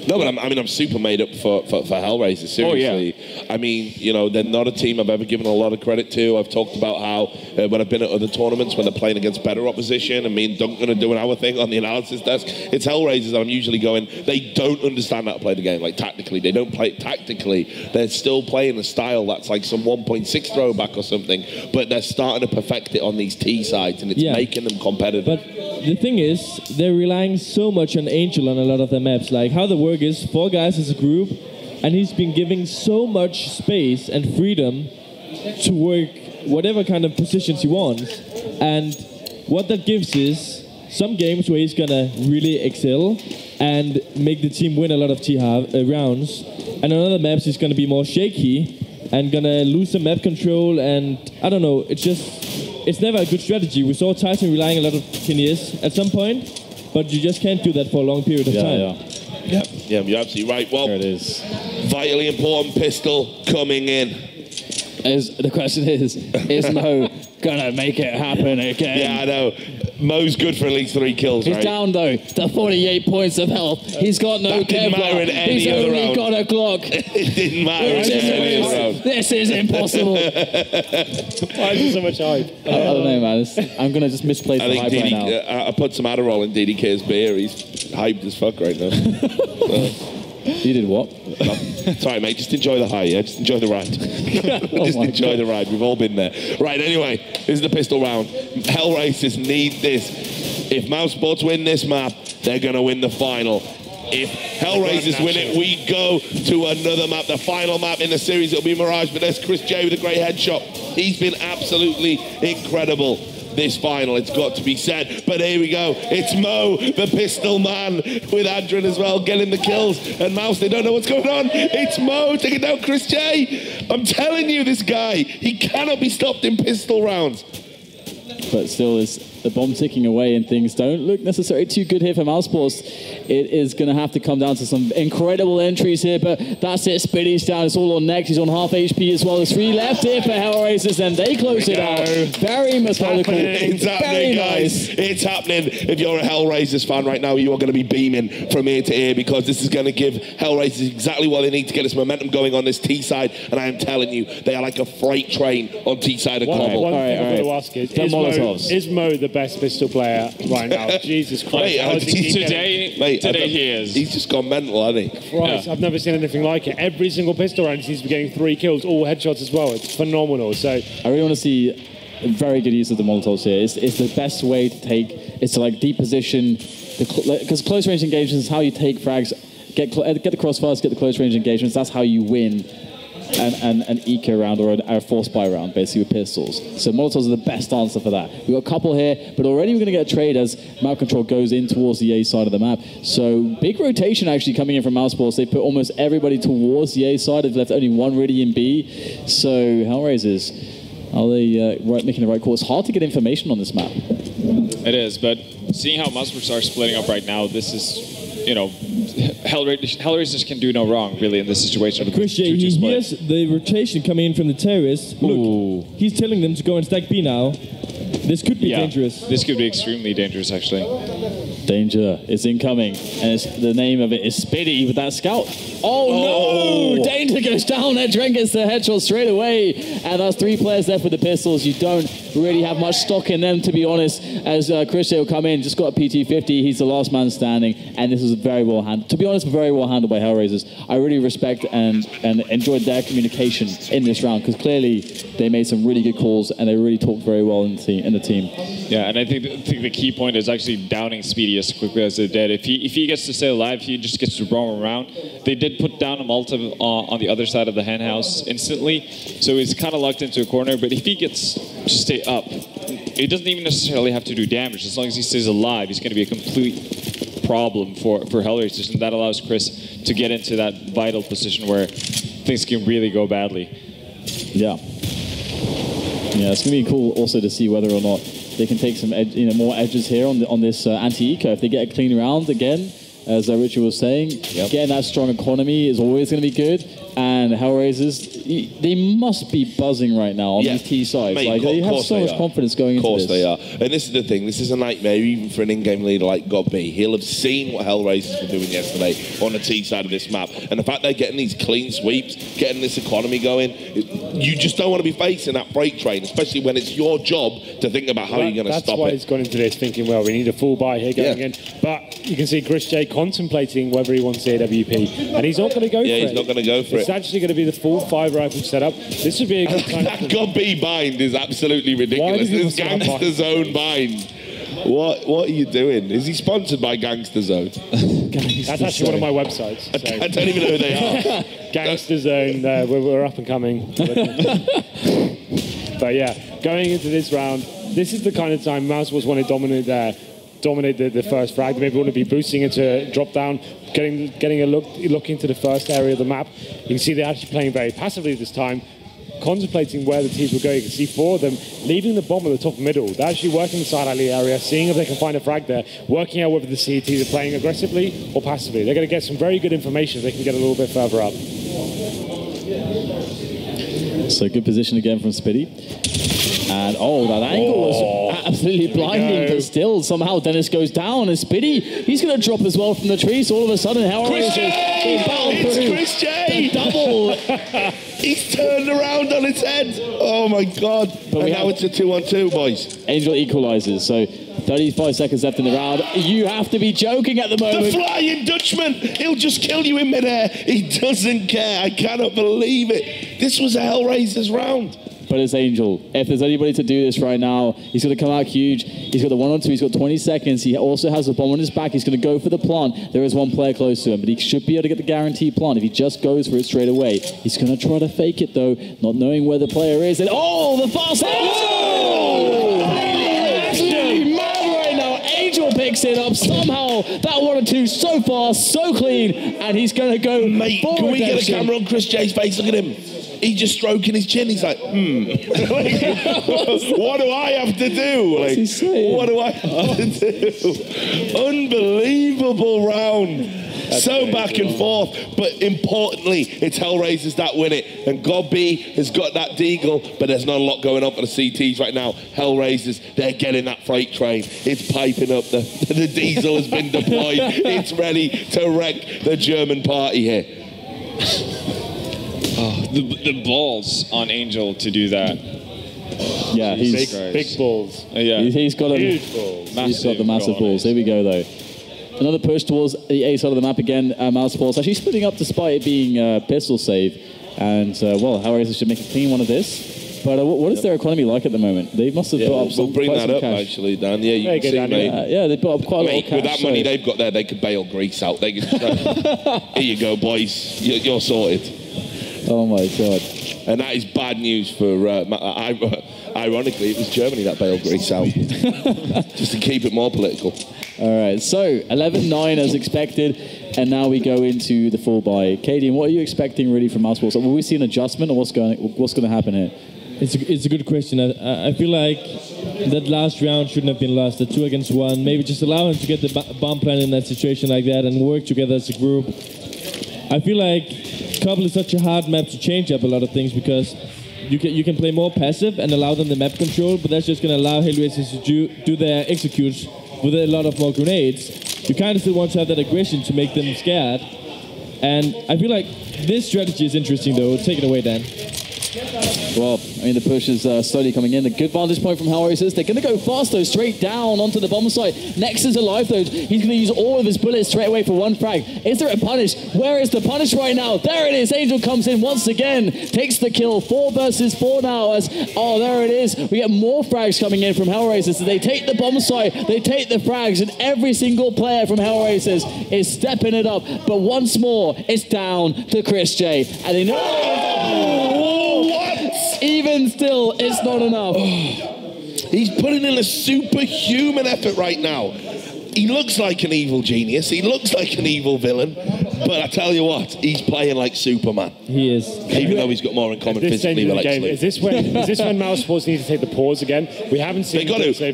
Speaker 3: No, but I'm super made up for HellRaisers, seriously.
Speaker 4: Oh, yeah.
Speaker 3: I mean, you know, they're not a team I've ever given a lot of credit to. I've talked about how when I've been at other tournaments, when they're playing against better opposition, and me and Duncan are doing our thing on the analysis desk, it's HellRaisers that I'm usually going, they don't understand how to play the game, like tactically. They don't play it tactically. They're still playing a style that's like some 1.6 throwback or something, but they're starting to perfect it on these T sides, and it's making them competitive.
Speaker 2: But the thing is, they're relying so much on Angel on a lot of their maps. Like how the work is, 4 guys as a group, and he's been giving so much space and freedom to work whatever kind of positions he wants. And what that gives is some games where he's gonna really excel and make the team win a lot of rounds, and on other maps he's gonna be more shaky and gonna lose some map control, and I don't know, it's never a good strategy. We saw Tyson relying a lot of Kineas at some point, but you just can't do that for a long period of time.
Speaker 3: Yeah, you're absolutely right. Well,
Speaker 5: there it is.
Speaker 3: Vitally important pistol coming in.
Speaker 5: The question is Mo gonna make it happen again?
Speaker 3: Yeah, I know. Mo's good for at least 3 kills,
Speaker 5: He's down, though, to 48 points of health. He's got no Kevlar. He's only got a Glock.
Speaker 3: It didn't matter in any other round.
Speaker 5: This is impossible.
Speaker 1: Why is there so much hype?
Speaker 5: I don't know, man. I'm going to just misplace the hype right now.
Speaker 3: I put some Adderall in DDK's beer. He's hyped as fuck right now.
Speaker 5: You did what?
Speaker 3: It's all right, mate. Just enjoy the high, yeah? Just enjoy the ride. Just enjoy the ride. We've all been there. Right, anyway, this is the pistol round. HellRaisers need this. If mousesports win this map, they're going to win the final. If HellRaisers win it, we go to another map, the final map in the series. It'll be Mirage, but there's Chris J with a great headshot. He's been absolutely incredible this final, it's got to be said. But here we go. It's Mo, the pistol man, with Adrian as well, getting the kills. And Mouse, they don't know what's going on. It's Mo taking down Chris J. I'm telling you, this guy, he cannot be stopped in pistol rounds.
Speaker 5: But still, is the bomb ticking away and things don't look necessarily too good here for mousesports. It is going to have to come down to some incredible entries here, but that's it. Spiddy's down. It's all on next. He's on half HP as well. There's 3 left here for HellRaisers, and they close it out. Very methodical.
Speaker 3: It's happening, guys. It's happening. If you're a HellRaisers fan right now, you are going to be beaming from ear to ear, because this is going to give HellRaisers exactly what they need to get this momentum going on this T side. And I am telling you, they are like a freight train on T side of Cobble.
Speaker 1: One thing I've got to ask is Mo the best pistol player right now? Jesus Christ.
Speaker 4: Today he is.
Speaker 3: He's just gone mental, hasn't he?
Speaker 1: Christ, I've never seen anything like it. Every single pistol round he seems to be getting 3 kills, all headshots as well. It's phenomenal. So
Speaker 5: I really want to see a very good use of the Molotovs here. It's the best way to take, it's to like deep position, because close range engagements is how you take frags, get the crossfires, get the close range engagements. That's how you win an eco round or a force buy round, basically with pistols. So Molotovs are the best answer for that. We've got a couple here, but already we're going to get a trade as map control goes in towards the A side of the map. So big rotation actually coming in from mousesports. They put almost everybody towards the A side. They've left only one really in B. So HellRaisers, Are they making the right call? It's hard to get information on this map.
Speaker 4: It is, but seeing how mousesports are splitting up right now, this is, you know, HellRaisers can do no wrong, really, in this situation.
Speaker 2: Chris J, he hears the rotation coming in from the terrorists. Look, he's telling them to go and stack B now. This could be dangerous.
Speaker 4: This could be extremely dangerous, actually.
Speaker 5: Danger is incoming, and the name of it is Spiddy with that scout. Oh no! Danger goes down, and Dren gets the headshot straight away. And that's 3 players left with the pistols. You don't really have much stock in them, to be honest, as Chris J will come in, just got a PT-50. He's the last man standing, and this was very well handled. To be honest, very well handled by HellRaisers. I really respect and enjoyed their communication in this round, because clearly they made some really good calls, and they really talked very well in the team.
Speaker 4: Yeah, and I think the key point is actually downing Speedy as quickly as they did. If he gets to stay alive, he just gets to roam around. They did put down a Molotov on the other side of the hen house instantly, so he's kind of locked into a corner. But if he gets to stay up, he doesn't even necessarily have to do damage. As long as he stays alive, he's going to be a complete problem for HellRaisers, and that allows Chris to get into that vital position where things can really go badly.
Speaker 5: Yeah. Yeah, it's going to be cool also to see whether or not they can take some more edges here on this anti-eco. If they get a clean round again, as Richard was saying, getting that strong economy is always going to be good. And HellRaisers, they must be buzzing right now on these T sides.
Speaker 3: Mate,
Speaker 5: like, they have so much confidence going into this.
Speaker 3: Of course they are. And this is the thing. This is a nightmare even for an in-game leader like GO-B. He'll have seen what HellRaisers were doing yesterday on the T side of this map. And the fact they're getting these clean sweeps, getting this economy going, you just don't want to be facing that freight train, especially when it's your job to think about how you're going to stop it.
Speaker 1: That's why he's gone into this thinking, well, we need a full buy here going in. But you can see Chris J contemplating whether he wants the AWP. And he's not going to go for it.
Speaker 3: Yeah, he's not going to go for it.
Speaker 1: It's actually going to be the full 5 rifle setup. This would be a good time.
Speaker 3: That GO-B bind is absolutely ridiculous. This Gangster Zone bind. What are you doing? Is he sponsored by Gangster Zone?
Speaker 1: That's actually one of my websites. So.
Speaker 3: I don't even know who they are.
Speaker 1: Gangster Zone, we're up and coming. But yeah, going into this round, this is the kind of time mousesports want to dominate the first frag. Maybe want to be boosting into drop down, getting a look into the first area of the map. You can see they're actually playing very passively this time, contemplating where the teams will go. You can see 4 of them leaving the bomb at the top middle. They're actually working the side alley area, seeing if they can find a frag there, working out whether the CETs are playing aggressively or passively. They're going to get some very good information if they can get a little bit further up.
Speaker 5: So good position again from Spiddy. And that angle was absolutely blinding, but still somehow Dennis goes down, and Spiddy, he's going to drop as well from the tree. So all of a sudden,
Speaker 3: it's Chris J!
Speaker 5: Double!
Speaker 3: He's turned around on his head. Oh my God! But now it's a 2-on-2, boys.
Speaker 5: Angel equalizes. So 35 seconds left in the round. You have to be joking at the moment.
Speaker 3: The Flying Dutchman! He'll just kill you in midair. He doesn't care. I cannot believe it. This was a HellRaisers round.
Speaker 5: But it's Angel. If there's anybody to do this right now, he's going to come out huge. He's got the 1-on-2. He's got 20 seconds. He also has a bomb on his back. He's going to go for the plant. There is one player close to him, but he should be able to get the guaranteed plant if he just goes for it straight away. He's going to try to fake it, though, not knowing where the player is. And the fast absolutely mad right now. Angel picks it up. Somehow, that 1-on-2 so fast, so clean, and he's going to go.
Speaker 3: Mate, can we get a camera on Chris J's face? Look at him. He's just stroking his chin. He's like, What do I have to do?
Speaker 5: What's he saying?
Speaker 3: What do I have to do? Unbelievable round. That's so amazing. Back and forth. But importantly, it's HellRaisers that win it. And GO-B has got that deagle, but there's not a lot going on for the CTs right now. HellRaisers, they're getting that freight train. It's piping up. The diesel has been deployed. It's ready to wreck the German party here.
Speaker 4: The balls on Angel to do that.
Speaker 5: Yeah, he's
Speaker 1: big balls.
Speaker 5: He's got huge balls. He's got the massive balls. Here we go, though. Another push towards the A side of the map again. mousesports actually splitting up despite it being pistol save. And, HellRaisers should make a clean one of this. But what is their economy like at the moment? They must have put up some.
Speaker 3: We'll bring that up,
Speaker 5: cash.
Speaker 3: actually, Dan. Yeah, you can see, mate.
Speaker 5: They put up quite a lot of cash.
Speaker 3: With that money they've got there, they could bail Greece out. They could here you go, boys. You're sorted.
Speaker 5: Oh my God.
Speaker 3: And that is bad news for, ironically, it was Germany that bailed Greece out. Just to keep it more political.
Speaker 5: All right, so 11-9 as expected, and now we go into the full buy. Katie, what are you expecting really from mousesports? Will we see an adjustment, or what's going to happen here?
Speaker 2: It's a good question. I feel like that last round shouldn't have been lost. The 2 against 1. Maybe just allow him to get the bomb plan in that situation like that and work together as a group. I feel like Cobble is such a hard map to change up a lot of things because you can play more passive and allow them the map control, but that's just going to allow HellRaisers to do their executes with a lot of more grenades. You kind of still want to have that aggression to make them scared. And I feel like this strategy is interesting though. Take it away, Dan.
Speaker 5: Well, I mean, the push is slowly coming in. A good vantage point from HellRaisers. They're going to go fast, though, straight down onto the bomb site. Nex is alive, though. He's going to use all of his bullets straight away for 1 frag. Is there a punish? Where is the punish right now? There it is. Angel comes in once again. Takes the kill. 4 versus 4 now. Oh, there it is. We get more frags coming in from HellRaisers. So they take the bomb site. They take the frags. And every single player from HellRaisers is stepping it up. But once more, it's down to Chris J. And they know... Even still, it's not enough.
Speaker 3: He's putting in a superhuman effort right now. He looks like an evil genius. He looks like an evil villain. But I tell you what, he's playing like Superman.
Speaker 2: He is.
Speaker 3: Even though he's got more in common physically with Lex.
Speaker 1: Is this when mousesports need to take the pause again? We haven't seen.
Speaker 3: They got to.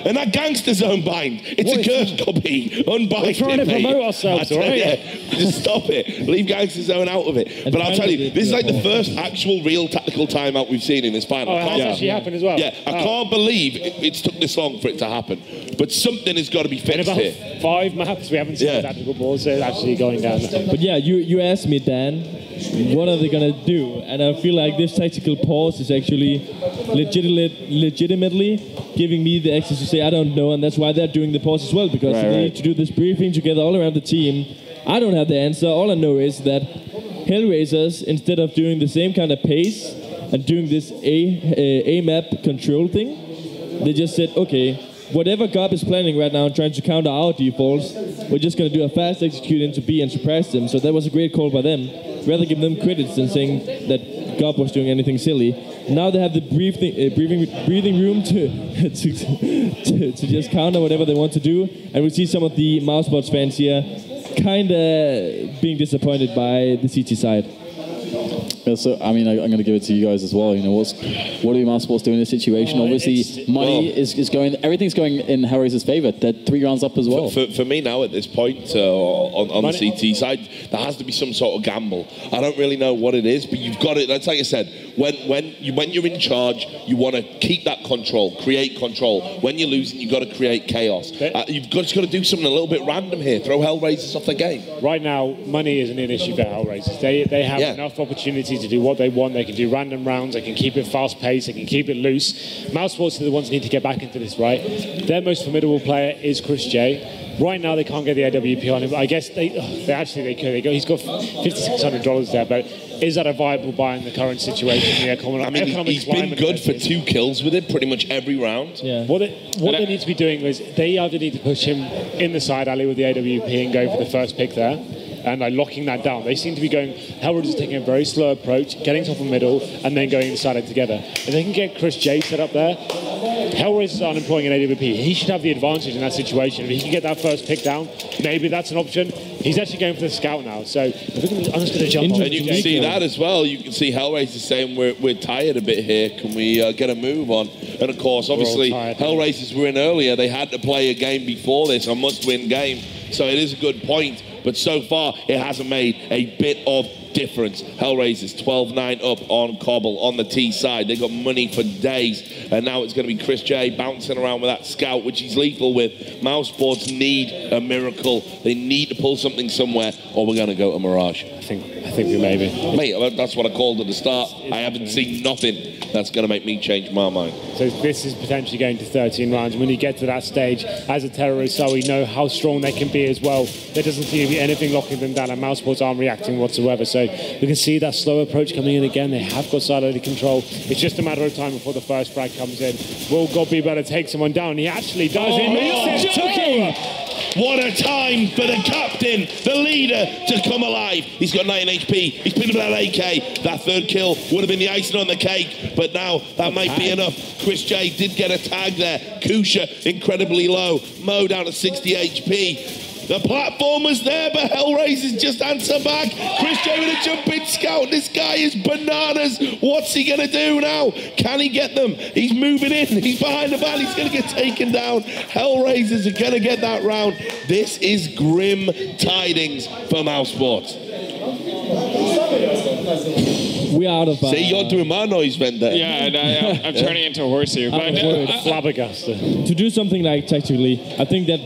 Speaker 3: And that gangster zone bind. It's a curse, Cobby. Unbind.
Speaker 1: We're trying to promote ourselves, all right?
Speaker 3: Yeah, just stop it. Leave gangster zone out of it. But I'll tell you, this is like the first actual real tactical timeout we've seen in this final.
Speaker 1: Oh, it has actually happened as well.
Speaker 3: Yeah, I can't believe it's took this long for it to happen. But something has got to be fixed here.
Speaker 1: 5 maps we haven't seen the tactical balls actually going down.
Speaker 2: But yeah, you asked me, Dan, what are they going to do? And I feel like this tactical pause is actually legitimately giving me the access to say, I don't know, and that's why they're doing the pause as well, because they need to do this briefing together all around the team. I don't have the answer. All I know is that HellRaisers, instead of doing the same kind of pace and doing this A map control thing, they just said, okay, whatever GOB is planning right now and trying to counter our defaults, we're just going to do a fast execute into B and surprise them. So that was a great call by them. Rather give them credits than saying that GOB was doing anything silly. Now they have the breathing room to just counter whatever they want to do. And we see some of the mousesports fans here kind of being disappointed by the CT side.
Speaker 5: Yeah, so, I mean, I'm going to give it to you guys as well. You know, what do mousesports do in this situation? Obviously, money is going, everything's going in HellRaisers' favour. They're 3 rounds up as well.
Speaker 3: For me now at this point, on the CT side, there has to be some sort of gamble. I don't really know what it is, but you've got it. That's like I said, when you're in charge, you want to keep that control, create control. When you're losing, you've got to create chaos. You've just got to do something a little bit random here. Throw HellRaisers off their game.
Speaker 1: Right now, money isn't an issue for HellRaisers. They have enough opportunity to do what they want. They can do random rounds. They can keep it fast-paced. They can keep it loose. Mousesports are the ones who need to get back into this, right? Their most formidable player is Chris J. Right now, they can't get the AWP on him. I guess they could. He's got $5,600 there, but is that a viable buy in the current situation?
Speaker 3: I mean, he's been good for 2 kills with it pretty much every round.
Speaker 1: Yeah. What they need to be doing is they either need to push him in the side alley with the AWP and go for the first pick there, and like locking that down. They seem to be going, HellRaisers is taking a very slow approach, getting top and middle, and then going inside it together. If they can get Chris J set up there, HellRaisers aren't employing an AWP. He should have the advantage in that situation. If he can get that first pick down, maybe that's an option. He's actually going for the scout now, so I'm just going to jump on.
Speaker 3: And you can see that as well. You can see HellRaisers saying we're tired a bit here. Can we get a move on? And of course, obviously, HellRaisers were in earlier. They had to play a game before this, a must-win game. So it is a good point. But so far, it hasn't made a bit of difference. HellRaisers 12-9 up on Cobble on the T side. They got money for days, and now it's going to be Chris J bouncing around with that scout, which he's lethal with. Mousesports need a miracle. They need to pull something somewhere, or we're going to go to Mirage.
Speaker 1: I think we may be.
Speaker 3: Mate, that's what I called at the start. I haven't seen nothing that's going to make me change my mind.
Speaker 1: So this is potentially going to 13 rounds. When you get to that stage, as a terrorist, so we know how strong they can be as well. There doesn't seem to be anything locking them down, and Mousesports aren't reacting whatsoever. So we can see that slow approach coming in again. They have got side-loaded control. It's just a matter of time before the first frag comes in. Will God be better to take someone down? He actually does.
Speaker 3: Took him. What a time for the captain, the leader, to come alive. He's got 9 HP. He's picked up that AK. That third kill would have been the icing on the cake, but now that might be enough. Chris J did get a tag there. Kusha incredibly low. Mo down to 60 HP. The platform was there, but HellRaisers just answer back. Chris J with a jumping scout. This guy is bananas. What's he going to do now? Can he get them? He's moving in. He's behind the van. He's going to get taken down. HellRaisers are going to get that round. This is grim tidings for mousesports.
Speaker 2: We're out of...
Speaker 3: See, you're doing my noise, Vendor.
Speaker 4: Yeah, and I'm turning into a horse here. But
Speaker 1: flabbergasted.
Speaker 2: To do something like tactically, I think that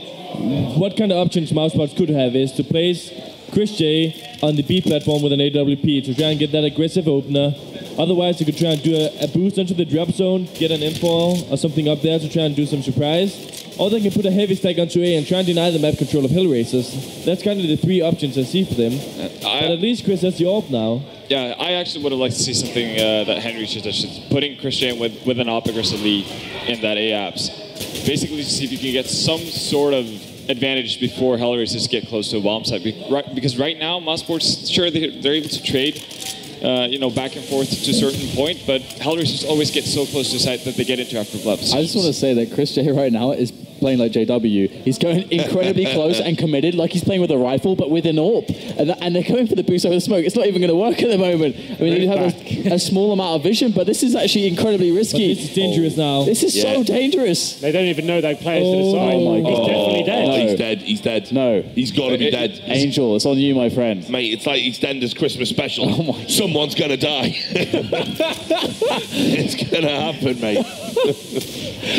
Speaker 2: what kind of options mousesports could have is to place Chris J on the B platform with an AWP to try and get that aggressive opener. Otherwise, you could try and do a boost into the drop zone, get an infall or something up there to try and do some surprise. Or they can put a heavy stack onto A and try and deny the map control of HellRaisers. That's kind of the three options I see for them. But at least Chris has the AWP now.
Speaker 4: Yeah, I actually would have liked to see something that Henry suggested, putting Christian with an AWP aggressively in that A apps. Basically to see if you can get some sort of advantage before HellRaisers get close to a bomb site. Because right now, mousesports, sure, they're able to trade back and forth to a certain point, but HellRaisers always get so close to site that they get into after flip.
Speaker 5: I just want to say that Chris J right now is playing like JW. He's going incredibly close and committed, like he's playing with a rifle, but with an AWP. And they're going for the boost over the smoke. It's not even going to work at the moment. I mean, you have a small amount of vision, but this is actually incredibly risky.
Speaker 2: But this is dangerous now.
Speaker 5: This is so dangerous.
Speaker 1: They don't even know that players to the side. Oh my God. He's definitely dead.
Speaker 3: No. He's dead. He's dead.
Speaker 5: No.
Speaker 3: He's got to be dead.
Speaker 5: Angel, it's on you, my friend.
Speaker 3: Mate, it's like EastEnders Christmas special. Oh my God. Someone's going to die. It's going to happen, mate.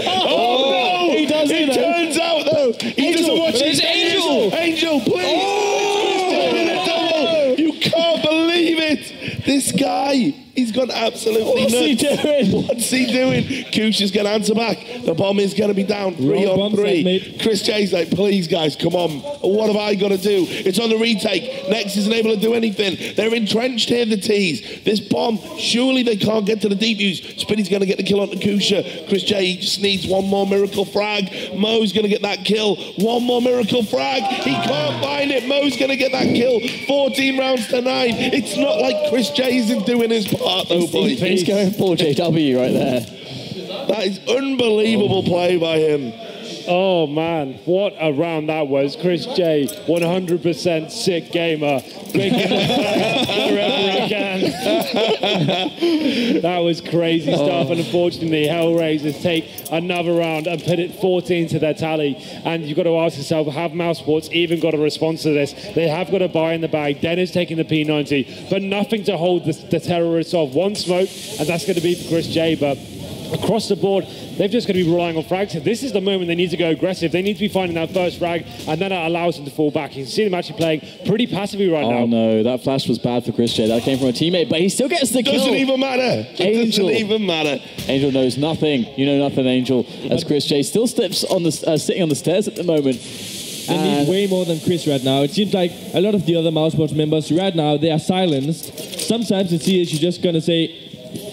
Speaker 5: Oh, no! He does it.
Speaker 3: It turns out, though, he doesn't watch it.
Speaker 5: Angel!
Speaker 3: Angel, please! Oh! You can't believe it! This guy, he's gone absolutely nuts.
Speaker 5: What's he doing?
Speaker 3: What's he doing? Kush is going to answer back. The bomb is going to be down 3-on-3. Chris J's like, please, guys, come on. What have I got to do? It's on the retake. Nex isn't able to do anything. They're entrenched here, the T's. This bomb, surely they can't get to the deep use. Spinny's going to get the kill on Kusha. Chris J just needs one more miracle frag. Mo's going to get that kill. One more miracle frag. He can't find it. Mo's going to get that kill. 14 rounds to 9. It's not like Chris J isn't doing his part, though, boy.
Speaker 5: He's going for JW right there.
Speaker 3: That is unbelievable play by him.
Speaker 1: Oh man, what a round that was. Chris J, 100% sick gamer. Breaking wherever he can. That was crazy stuff, and unfortunately HellRaisers take another round and put it 14 to their tally. And you've got to ask yourself, have mousesports even got a response to this? They have got a buy in the bag. Dennis taking the P90, but nothing to hold the terrorists off. One smoke, and that's going to be for Chris J, but across the board, they've just got to be relying on frags. This is the moment they need to go aggressive. They need to be finding that first frag, and then it allows them to fall back. You can see them actually playing pretty passively right now.
Speaker 5: Oh no, that flash was bad for Chris J. That came from a teammate, but he still gets the kill.
Speaker 3: Doesn't even matter.
Speaker 5: Angel.
Speaker 3: Doesn't even matter.
Speaker 5: Angel knows nothing. You know nothing, Angel. As Chris J still steps on the sitting on the stairs at the moment.
Speaker 2: They need way more than Chris right now. It seems like a lot of the other mousesports members right now, they are silenced. Sometimes it seems you're just going to say,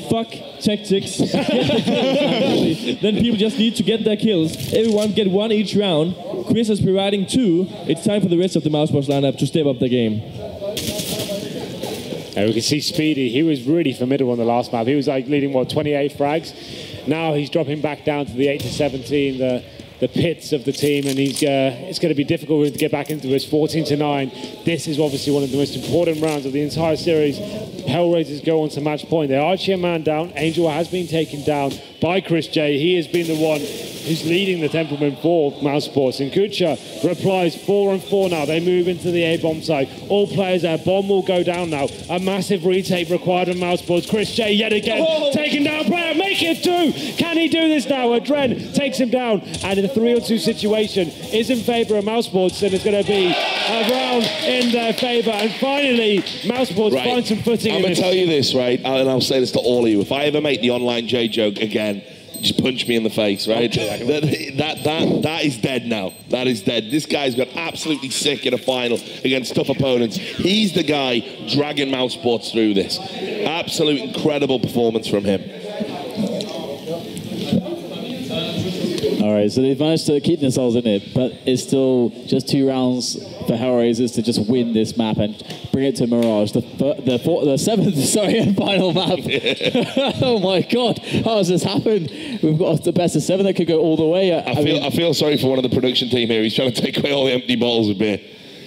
Speaker 2: fuck tactics. Then people just need to get their kills. Everyone get one each round. Chris is providing 2. It's time for the rest of the mousesports lineup to step up the game.
Speaker 1: And we can see Speedy. He was really formidable on the last map. He was like leading, 28 frags. Now he's dropping back down to the 8 to 17, the pits of the team, and it's going to be difficult for him to get back into his 14 to 9. This is obviously one of the most important rounds of the entire series. HellRaisers go on to match point. They are actually a man down. Angel has been taken down by Chris J. He has been the one who's leading the temperament for mousesports. And Kucha replies 4-on-4 now. They move into the A-bomb side. All players there. Bomb will go down now. A massive retake required on mousesports. Chris J yet again taken down. Player, make it 2. Can he do this now? Adren takes him down. And in a 3-on-2 situation is in favour of mousesports, and it's going to be a round in their favour. And finally, mousesports find some footing.
Speaker 3: I'm going to tell you this, right? And I'll say this to all of you. If I ever make the online J joke again, just punch me in the face, right? That is dead now. That is dead. This guy's got absolutely sick in a final against tough opponents. He's the guy dragging mousesports through this. Absolute incredible performance from him.
Speaker 5: All right, so they've managed to keep themselves in it, but it's still just 2 rounds for HellRaisers to just win this map and bring it to Mirage, the 7th, and final map. Oh my God, how has this happened? We've got the best of 7 that could go all the way.
Speaker 3: I feel sorry for one of the production team here. He's trying to take away all the empty bottles of beer.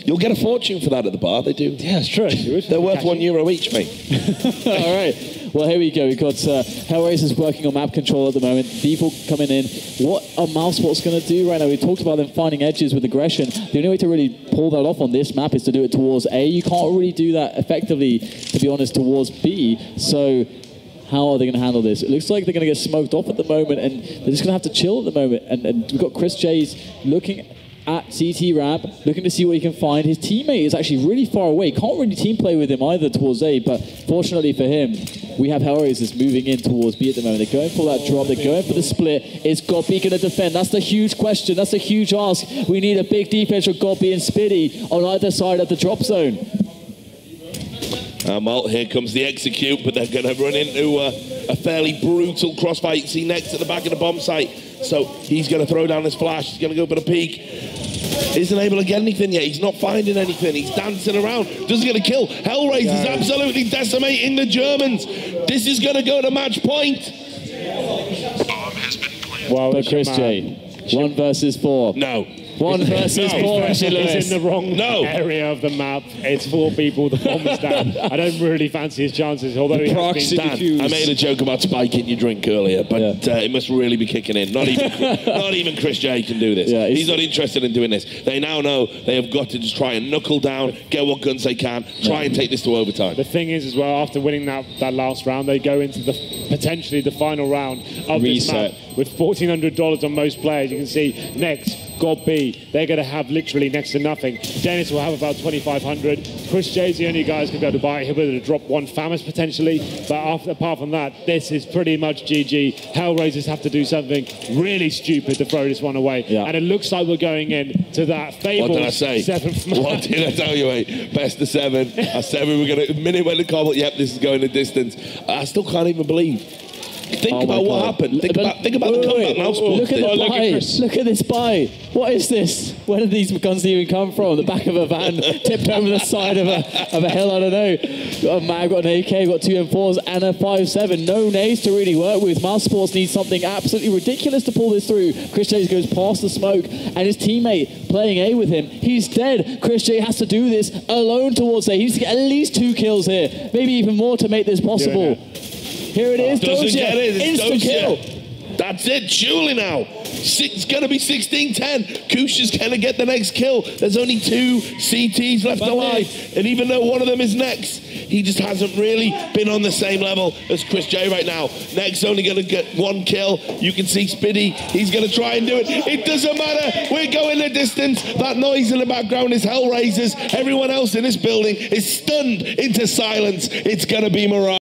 Speaker 3: You'll get a fortune for that at the bar, they do.
Speaker 1: Yeah, it's true.
Speaker 3: They're worth €1 each, mate.
Speaker 5: All right. Well, here we go. We've got HellRaisers working on map control at the moment. People coming in. What are mousesports going to do right now? We talked about them finding edges with aggression. The only way to really pull that off on this map is to do it towards A. You can't really do that effectively, to be honest, towards B. So how are they going to handle this? It looks like they're going to get smoked off at the moment, and they're just going to have to chill at the moment. And we've got Chris J's looking at CT Rab, looking to see what he can find. His teammate is actually really far away. Can't really team play with him either towards A, but fortunately for him, we have HellRaisers moving in towards B at the moment. They're going for that drop. They're going for the split. Is Godby going to defend? That's the huge question. That's the huge ask. We need a big defense for Godby and Spiddy on either side of the drop zone.
Speaker 3: Well, here comes the execute, but they're going to run into a fairly brutal crossfire. You can see next at the back of the bomb site. So he's going to throw down his flash. He's going to go for the peek. Isn't able to get anything yet. He's not finding anything. He's dancing around. Doesn't get a kill. HellRaisers absolutely decimating the Germans. This is going to go to match point.
Speaker 1: Well,
Speaker 5: but Chris J, 1 versus 4.
Speaker 3: No.
Speaker 5: 1 versus 4, actually, Lewis.
Speaker 1: He's in the wrong area of the map. It's 4 people. The bomb is down. I don't really fancy his chances, although he has been
Speaker 3: Dan, I made a joke about spiking your drink earlier, but it must really be kicking in. Not even Chris J can do this. Yeah, he's not interested in doing this. They now know they have got to just try and knuckle down, get what guns they can, try and take this to overtime.
Speaker 1: The thing is, as well, after winning that last round, they go into potentially the final round of this map with $1,400 on most players. You can see next, God B, they're going to have literally next to nothing. Dennis will have about 2,500. Chris J's the only guy who's going to be able to buy it. He'll be able to drop 1 Famous potentially. But apart from that, this is pretty much GG. HellRaisers have to do something really stupid to throw this one away. Yeah. And it looks like we're going in to that fabled 7th map.
Speaker 3: What did I tell you, mate? Best of 7. I said we were going to, the minute when the cobble, yep, this is going the distance. I still can't even believe. Think about what happened. Think about the comeback.
Speaker 5: Look at the buy. Look at this buy. What is this? Where did these guns even come from? The back of a van, tipped over the side of a hill. I don't know. Got a mag, got an AK, got 2 M4s and a 5.7. No nades to really work with. mousesports needs something absolutely ridiculous to pull this through. Chris J goes past the smoke, and his teammate playing A with him. He's dead. Chris J has to do this alone towards A. He needs to get at least 2 kills here, maybe even more to make this possible. Here it is,
Speaker 3: doesn't get it.
Speaker 5: Instant kill.
Speaker 3: That's it, surely now. It's going to be 16-10. Kush is going to get the next kill. There's only 2 CTs left alive. And even though one of them is next, he just hasn't really been on the same level as Chris J right now. Next only going to get 1 kill. You can see Spiddy. He's going to try and do it. It doesn't matter. We're going the distance. That noise in the background is HellRaisers. Everyone else in this building is stunned into silence. It's going to be Mirage.